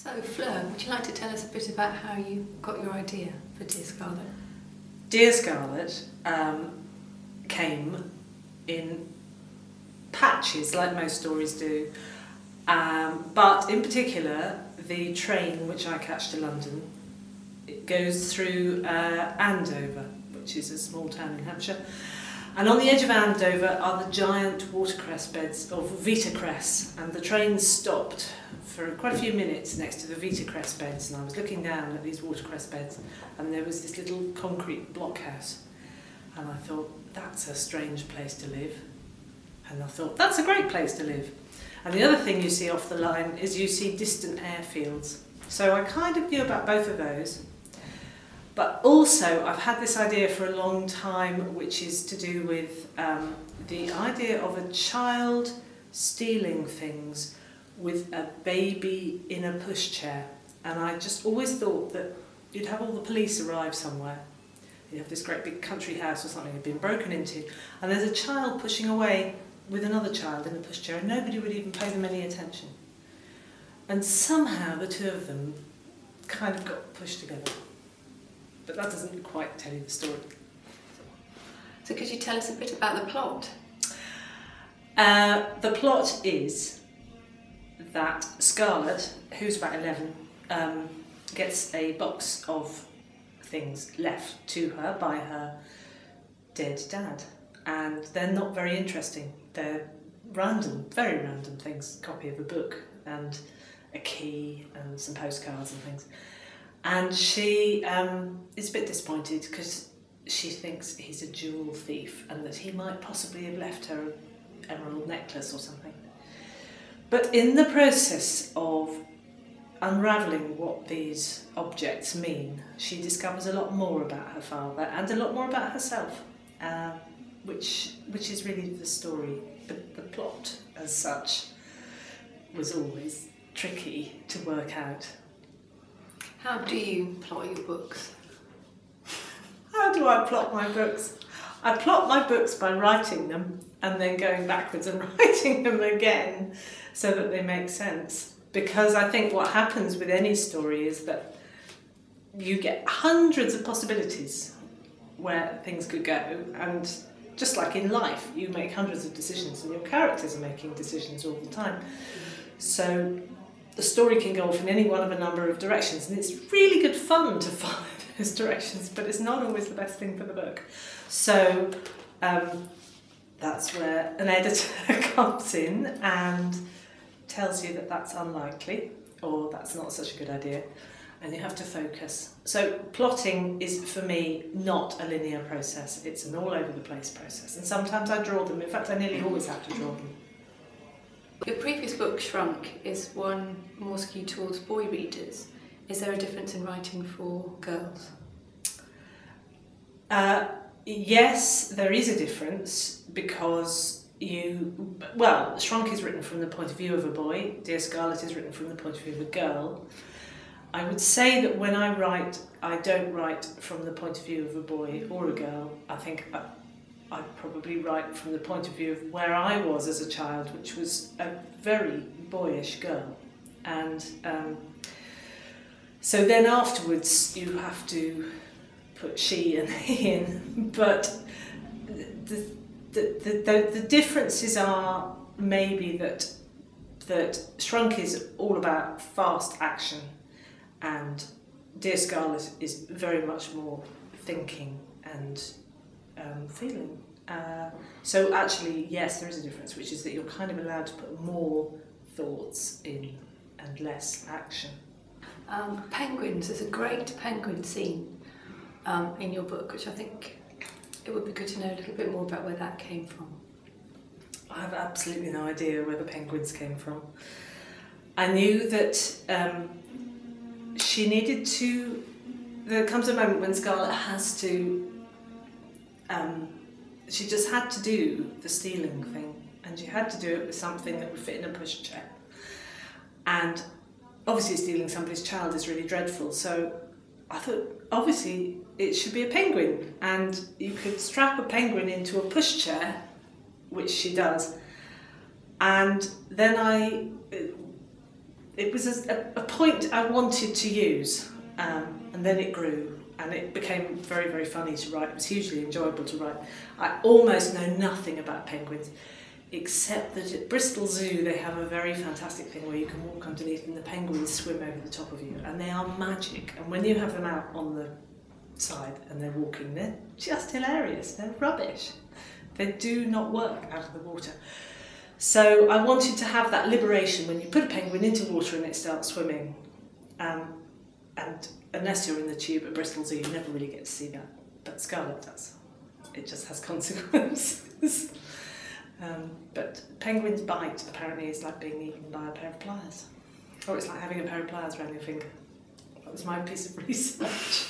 So Fleur, would you like to tell us a bit about how you got your idea for Dear Scarlett? Dear Scarlett came in patches, like most stories do, but in particular the train which I catch to London, it goes through Andover, which is a small town in Hampshire, and on the edge of Andover are the giant watercress beds of Vitacress, and the train stopped for quite a few minutes next to the Vitacress beds, and I was looking down at these watercress beds and there was this little concrete blockhouse, and I thought, that's a strange place to live. And I thought, that's a great place to live. And the other thing you see off the line is you see distant airfields. So I kind of knew about both of those. But also I've had this idea for a long time, which is to do with the idea of a child stealing things with a baby in a pushchair. And I just always thought that you'd have all the police arrive somewhere. You have this great big country house or something had been broken into, and there's a child pushing away with another child in a pushchair, and nobody would even pay them any attention. And somehow the two of them kind of got pushed together. But that doesn't quite tell you the story. So could you tell us a bit about the plot? The plot is that Scarlett, who's about 11, gets a box of things left to her by her dead dad, and they're not very interesting. They're random, very random things, a copy of a book and a key and some postcards and things. And she is a bit disappointed because she thinks he's a jewel thief and that he might possibly have left her an emerald necklace or something. But in the process of unravelling what these objects mean, she discovers a lot more about her father and a lot more about herself, which is really the story. But the plot, as such, was always tricky to work out. How do you plot your books? How do I plot my books? I plot my books by writing them and then going backwards and writing them again so that they make sense. Because I think what happens with any story is that you get hundreds of possibilities where things could go, and just like in life, you make hundreds of decisions and your characters are making decisions all the time. So the story can go off in any one of a number of directions, and it's really good fun to follow those directions, but it's not always the best thing for the book. So that's where an editor comes in and tells you that that's unlikely, or that's not such a good idea, and you have to focus. So plotting is, for me, not a linear process. It's an all over the place process, and sometimes I draw them. In fact, I nearly always have to draw them. Your previous book, Shrunk, is one more skewed towards boy readers. Is there a difference in writing for girls? Yes, there is a difference, because Shrunk is written from the point of view of a boy, Dear Scarlett is written from the point of view of a girl. I would say that when I write, I don't write from the point of view of a boy or a girl. I think I probably write from the point of view of where I was as a child, which was a very boyish girl. And so then afterwards you have to put she and he in, but the differences are maybe that Shrunk is all about fast action, and Dear Scarlett is very much more thinking and feeling. So actually, yes, there is a difference, which is that you're kind of allowed to put more thoughts in and less action. Penguins, there's a great penguin scene in your book, which I think it would be good to know a little bit more about where that came from. I have absolutely no idea where the penguins came from. I knew that she needed to... There comes a moment when Scarlett has to... she just had to do the stealing thing, and she had to do it with something that would fit in a pushchair. And obviously stealing somebody's child is really dreadful, so I thought, obviously, it should be a penguin, and you could strap a penguin into a pushchair, which she does, and then it was a point I wanted to use, and then it grew, and it became very, very funny to write. It was hugely enjoyable to write. I almost know nothing about penguins, except that at Bristol Zoo they have a very fantastic thing where you can walk underneath and the penguins swim over the top of you, and they are magic. And when you have them out on the side and they're walking, they're just hilarious. They're rubbish. They do not work out of the water. So I wanted to have that liberation when you put a penguin into water and it starts swimming. And unless you're in the tube at Bristol Zoo, you never really get to see that. But Scarlett does. It just has consequences. But penguins' bite apparently is like being eaten by a pair of pliers. Or it's like having a pair of pliers around your finger. That was my piece of research.